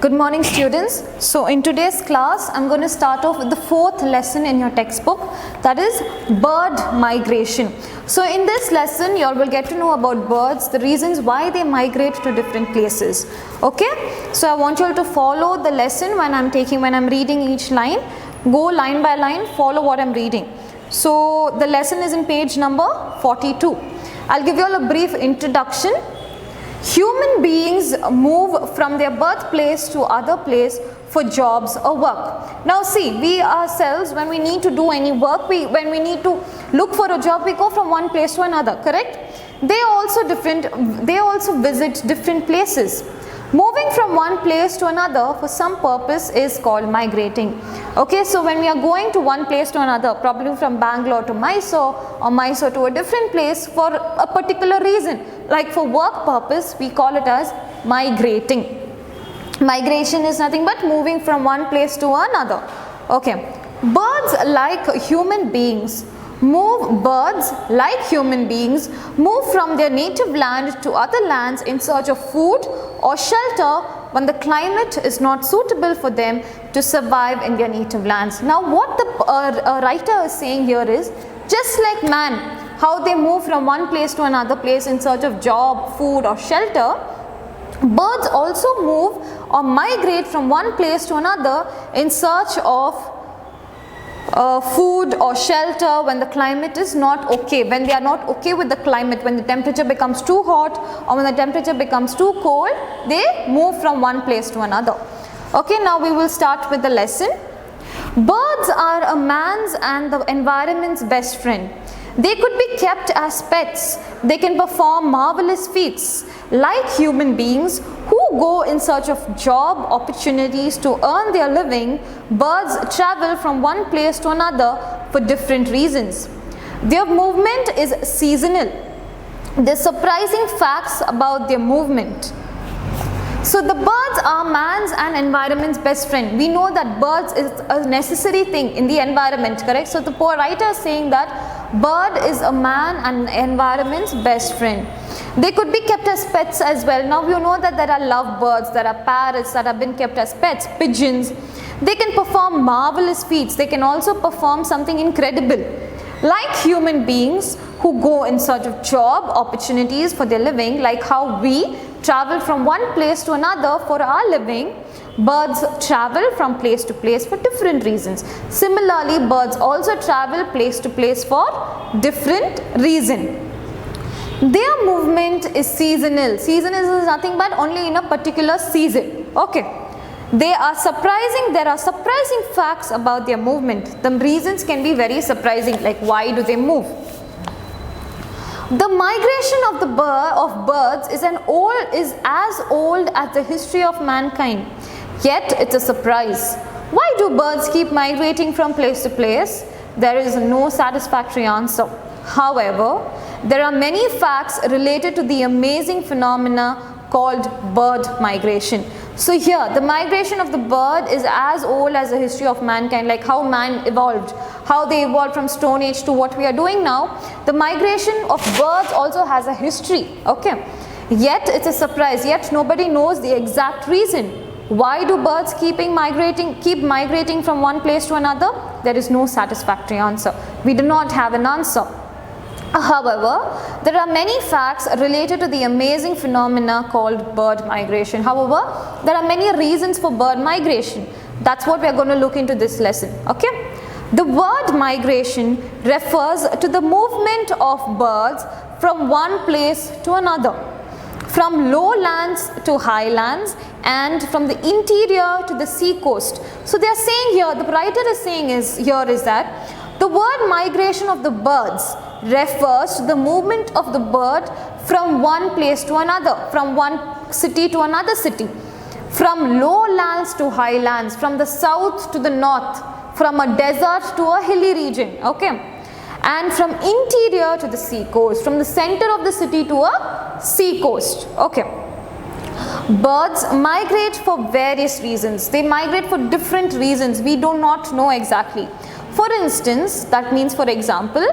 Good morning students. So in today's class I'm going to start off with the fourth lesson in your textbook, that is bird migration. So in this lesson you all will get to know about birds, the reasons why they migrate to different places. Okay, so I want you all to follow the lesson when I'm reading each line. Go line by line, follow what I'm reading. So the lesson is in page number 42. I'll give you all a brief introduction. Human beings move from their birthplace to other place for jobs or work. Now see, we ourselves, when we need to do any work, when we need to look for a job, we go from one place to another, correct? They also visit different places. Moving from one place to another for some purpose is called migrating. Okay, so when we are going to one place to another, probably from Bangalore to Mysore or Mysore to a different place for a particular reason, like for work purpose, we call it as migrating. Migration is nothing but moving from one place to another. Okay, birds like human beings move from their native land to other lands in search of food or shelter when the climate is not suitable for them to survive in their native lands. Now what the writer is saying here is, just like man, how they move from one place to another place in search of job, food or shelter, birds also move or migrate from one place to another in search of food or shelter when the climate is not okay, when they are not okay with the climate, when the temperature becomes too hot or when the temperature becomes too cold, they move from one place to another. Okay, now we will start with the lesson. Birds are a man's and the environment's best friend. They could be kept as pets. They can perform marvelous feats. Like human beings who go in search of job opportunities to earn their living, birds travel from one place to another for different reasons. Their movement is seasonal. There are surprising facts about their movement. So the birds are man's and environment's best friend. We know that birds is a necessary thing in the environment, correct? So the poor writer is saying that bird is a man and environment's best friend. They could be kept as pets as well. Now you know that there are lovebirds, there are parrots that have been kept as pets, pigeons. They can perform marvelous feats. They can also perform something incredible. Like human beings who go in search of job opportunities for their living, like how we travel from one place to another for our living, birds travel from place to place for different reasons. Similarly, birds also travel place to place for different reason. Their movement is seasonal. Seasonal is nothing but only in a particular season. Okay. There are surprising facts about their movement. The reasons can be very surprising, like why do they move? The migration of birds is as old as the history of mankind. Yet it's a surprise. Why do birds keep migrating from place to place? There is no satisfactory answer. However, there are many facts related to the amazing phenomena called bird migration. So here, the migration of the bird is as old as the history of mankind, like how man evolved, how they evolved from Stone Age to what we are doing now. The migration of birds also has a history, okay? Yet it's a surprise, yet nobody knows the exact reason. Why do birds keep migrating from one place to another? There is no satisfactory answer. We do not have an answer. However, there are many facts related to the amazing phenomena called bird migration. However, there are many reasons for bird migration. That's what we are going to look into this lesson. Okay? The word migration refers to the movement of birds from one place to another, from lowlands to highlands, and from the interior to the sea coast. So they are saying here, the writer is saying is that the word migration of the birds refers to the movement of the bird from one place to another, from one city to another city, from lowlands to highlands, from the south to the north, from a desert to a hilly region, okay, and from interior to the sea coast, from the center of the city to a sea coast, okay. Birds migrate for various reasons. They migrate for different reasons. We do not know exactly. For instance, that means for example,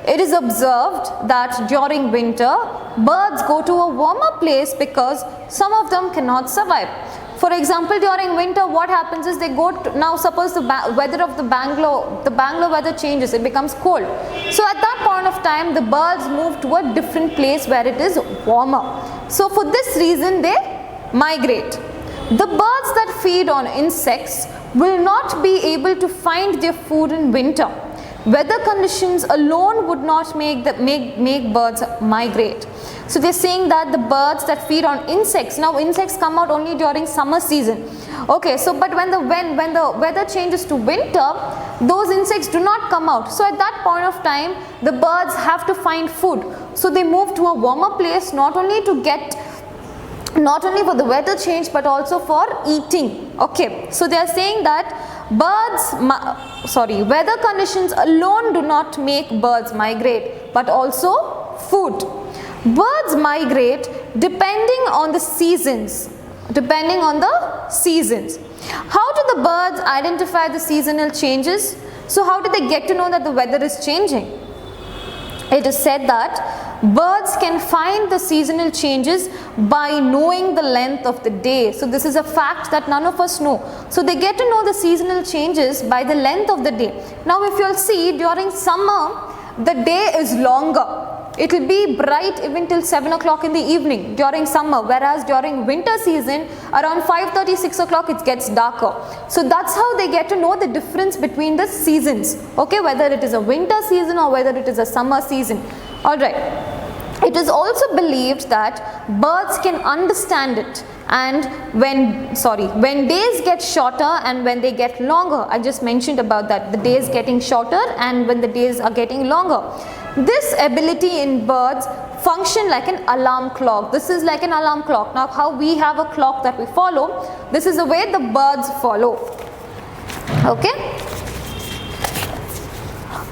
it is observed that during winter, birds go to a warmer place because some of them cannot survive. For example, during winter, what happens is they go to, now suppose the weather of the Bangalore weather changes, it becomes cold. So at that point of time, the birds move to a different place where it is warmer. So for this reason, they migrate. The birds that feed on insects will not be able to find their food in winter. Weather conditions alone would not make birds migrate. So they're saying that the birds that feed on insects, now insects come out only during summer season. Okay, so but when the weather changes to winter, those insects do not come out. So at that point of time, the birds have to find food. So they move to a warmer place, not only for the weather change, but also for eating. Okay, so they are saying that weather conditions alone do not make birds migrate, but also food. Birds migrate depending on the seasons. How do the birds identify the seasonal changes? So how do they get to know that the weather is changing? It is said that birds can find the seasonal changes by knowing the length of the day. So this is a fact that none of us know. So they get to know the seasonal changes by the length of the day. Now if you'll see, during summer, the day is longer. It will be bright even till 7 o'clock in the evening during summer, whereas during winter season, around 5:30, 6 o'clock it gets darker. So that's how they get to know the difference between the seasons, okay, whether it is a winter season or whether it is a summer season. Alright, it is also believed that birds can understand it, and when days get shorter and when they get longer, I just mentioned about that, the days getting shorter and when the days are getting longer. This ability in birds function like an alarm clock. This is like an alarm clock. Now how we have a clock that we follow, this is the way the birds follow. Okay.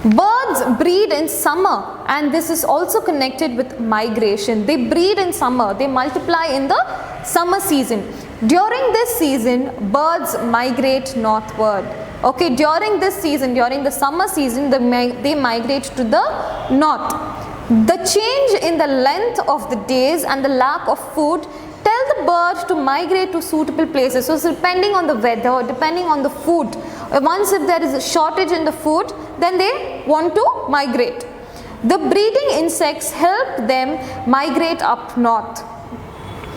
Birds breed in summer, and this is also connected with migration. They breed in summer, they multiply in the summer season. During this season, birds migrate northward. Okay, during this season, during the summer season, they migrate to the north. The change in the length of the days and the lack of food tell the bird to migrate to suitable places. So depending on the weather, depending on the food, once if there is a shortage in the food, then they want to migrate. The breeding insects help them migrate up north.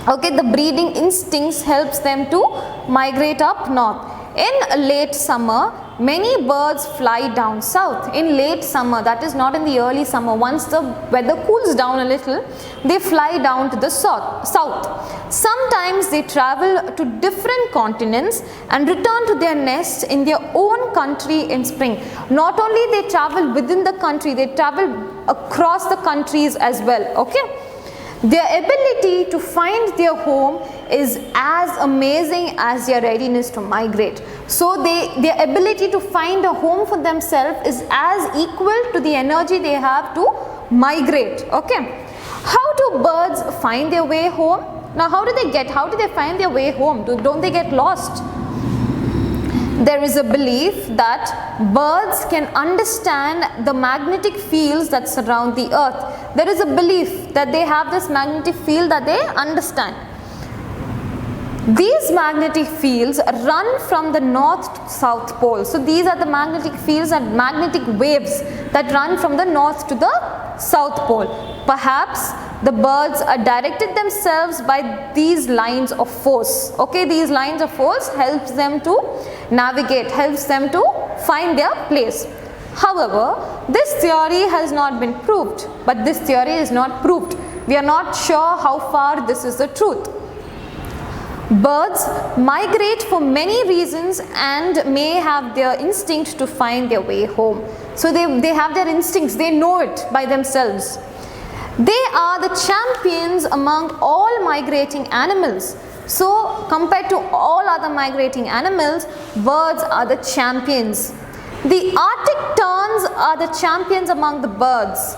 Okay, the breeding instincts helps them to migrate up north. In late summer, many birds fly down south. In late summer, that is not in the early summer, once the weather cools down a little, they fly down to the south. Sometimes they travel to different continents and return to their nests in their own country in spring. Not only they travel within the country, they travel across the countries as well. Okay. Their ability to find their home is as amazing as their readiness to migrate. So their ability to find a home for themselves is as equal to the energy they have to migrate. Okay. How do birds find their way home? Now how do they find their way home? Don't they get lost? There is a belief that birds can understand the magnetic fields that surround the earth. There is a belief that they have this magnetic field that they understand. These magnetic fields run from the north to south pole. So these are the magnetic fields and magnetic waves that run from the north to the south pole. Perhaps the birds are directed themselves by these lines of force. Okay, these lines of force helps them to navigate, helps them to find their place. However, this theory has not been proved, but this theory is not proved. We are not sure how far this is the truth. Birds migrate for many reasons and may have their instinct to find their way home. So they have their instincts, they know it by themselves. They are the champions among all migrating animals. So compared to all other migrating animals, birds are the champions. The Arctic terns are the champions among the birds.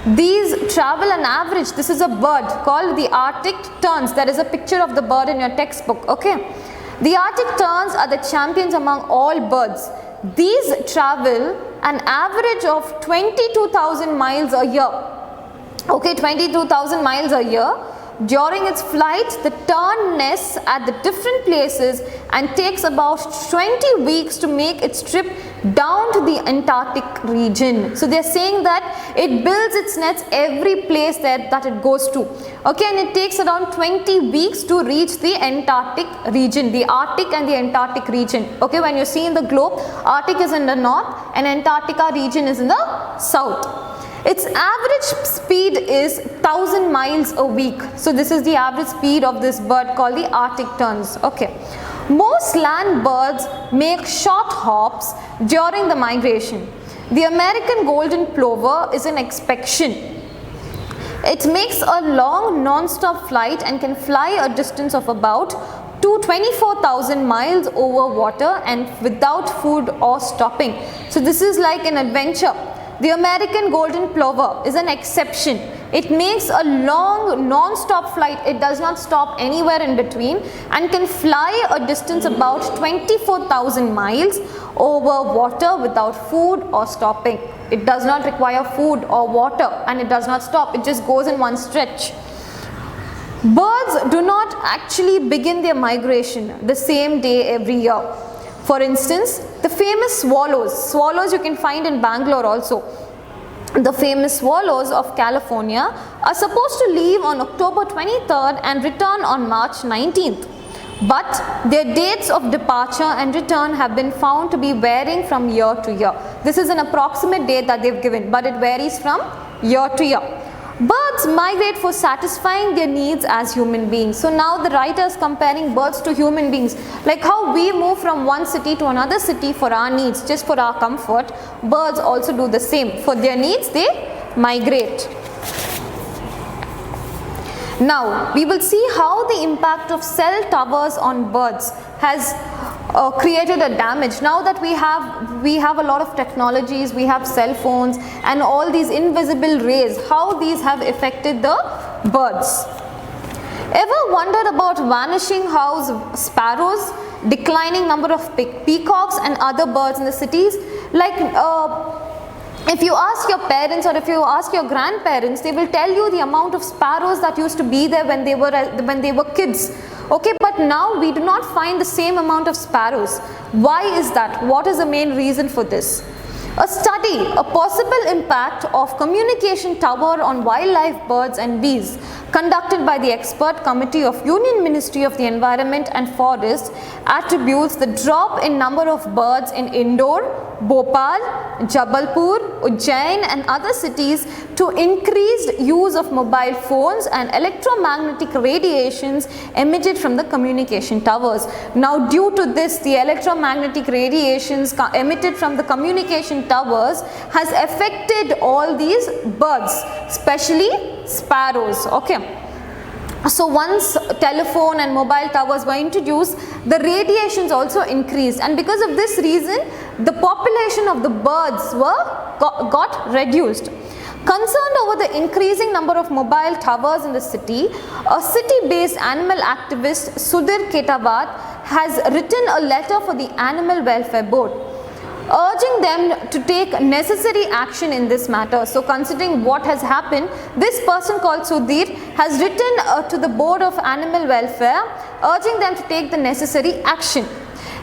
These travel an average. This is a bird called the Arctic terns. There is a picture of the bird in your textbook. Okay. The Arctic terns are the champions among all birds. These travel an average of 22,000 miles a year. Okay, 22,000 miles a year. During its flight, the tern nests at the different places and takes about 20 weeks to make its trip down to the Antarctic region. So they are saying that it builds its nets every place that it goes to. Okay, and it takes around 20 weeks to reach the Antarctic region, the Arctic and the Antarctic region. Okay, when you see in the globe, Arctic is in the north and Antarctica region is in the south. Its average speed is 1000 miles a week. So this is the average speed of this bird called the Arctic terns. Okay. Most land birds make short hops during the migration. The American golden plover is an exception. It makes a long non-stop flight and can fly a distance of about 24,000 miles over water and without food or stopping. So this is like an adventure. The American golden plover is an exception. It makes a long non-stop flight. It does not stop anywhere in between and can fly a distance about 24,000 miles over water without food or stopping. It does not require food or water and it does not stop. It just goes in one stretch. Birds do not actually begin their migration the same day every year. For instance, the famous swallows you can find in Bangalore also. The famous swallows of California are supposed to leave on October 23rd and return on March 19th. But their dates of departure and return have been found to be varying from year to year. This is an approximate date that they've given, but it varies from year to year. Birds migrate for satisfying their needs as human beings. So now the writer is comparing birds to human beings. Like how we move from one city to another city for our needs, just for our comfort, birds also do the same. For their needs, they migrate. Now, we will see how the impact of cell towers on birds has created a damage. Now that we have a lot of technologies, we have cell phones and all these invisible rays, how these have affected the birds. Ever wondered about vanishing house sparrows, declining number of peacocks and other birds in the cities? Like if you ask your parents or if you ask your grandparents, they will tell you the amount of sparrows that used to be there when they were kids. Okay, but now we do not find the same amount of sparrows. Why is that? What is the main reason for this? A study, a possible impact of communication tower on wildlife, birds and bees, conducted by the expert committee of Union Ministry of the Environment and Forests, attributes the drop in number of birds in Indore, Bhopal, Jabalpur, Ujjain and other cities to increased use of mobile phones and electromagnetic radiations emitted from the communication towers. Now due to this, the electromagnetic radiations emitted from the communication towers has affected all these birds, especially sparrows. Okay. So once telephone and mobile towers were introduced, the radiations also increased, and because of this reason, the population of the birds got reduced. Concerned over the increasing number of mobile towers in the city, a city-based animal activist, Sudhir Ketawat, has written a letter for the Animal Welfare Board, urging them to take necessary action in this matter. So considering what has happened, this person called Sudhir has written to the Board of Animal Welfare, urging them to take the necessary action.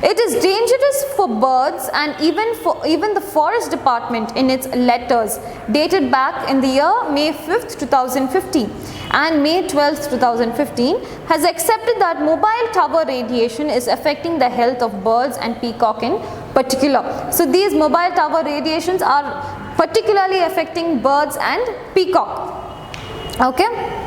It is dangerous for birds and even the Forest Department in its letters dated back in the year May 5th, 2015 and May 12th, 2015 has accepted that mobile tower radiation is affecting the health of birds and peacock in particular. So these mobile tower radiations are particularly affecting birds and peacock. Okay.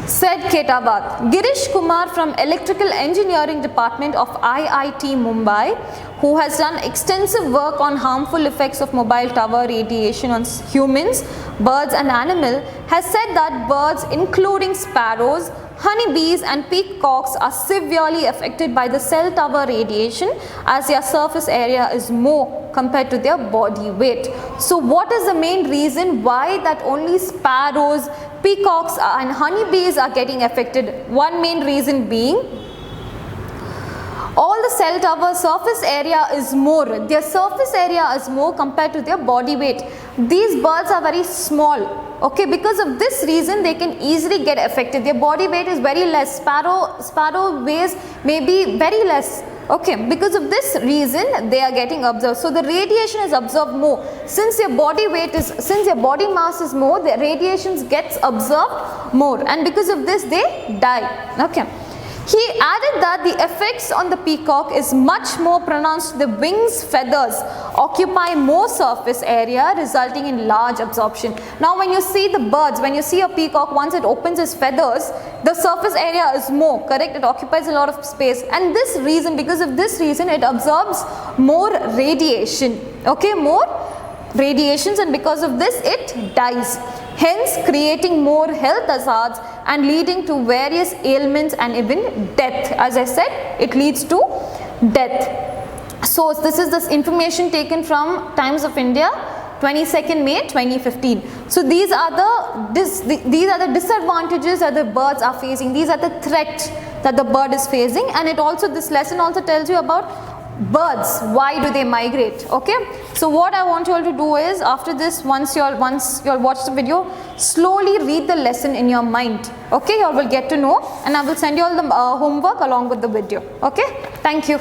Said Ketawat. Girish Kumar from Electrical Engineering Department of IIT Mumbai, who has done extensive work on harmful effects of mobile tower radiation on humans, birds and animals, has said that birds including sparrows, honeybees and peacocks are severely affected by the cell tower radiation as their surface area is more compared to their body weight. So what is the main reason why that only sparrows, peacocks and honeybees are getting affected? One main reason being all the cell tower surface area is more, their surface area is more compared to their body weight. These birds are very small. Okay, because of this reason they can easily get affected. Their body weight is very less. Sparrow weighs maybe very less. Okay, because of this reason they are getting absorbed. So the radiation is absorbed more. Since your body mass is more, the radiations gets absorbed more, and because of this they die. Okay. He added that the effects on the peacock is much more pronounced. The wings feathers occupy more surface area, resulting in large absorption. Now when you see the birds, when you see a peacock, once it opens its feathers, the surface area is more, correct? It occupies a lot of space, and because of this reason it absorbs more radiation. Okay, more radiations, and because of this it dies, hence creating more health hazards and leading to various ailments and even death. As I said, it leads to death. So this is this information taken from Times of India, 22nd May 2015. So these are the disadvantages that the birds are facing. These are the threats that the bird is facing, and this lesson also tells you about birds, why do they migrate. Okay, so what I want you all to do is, after this, once you all watch the video, slowly read the lesson in your mind. Okay, you all will get to know, and I will send you all the homework along with the video. Okay, thank you.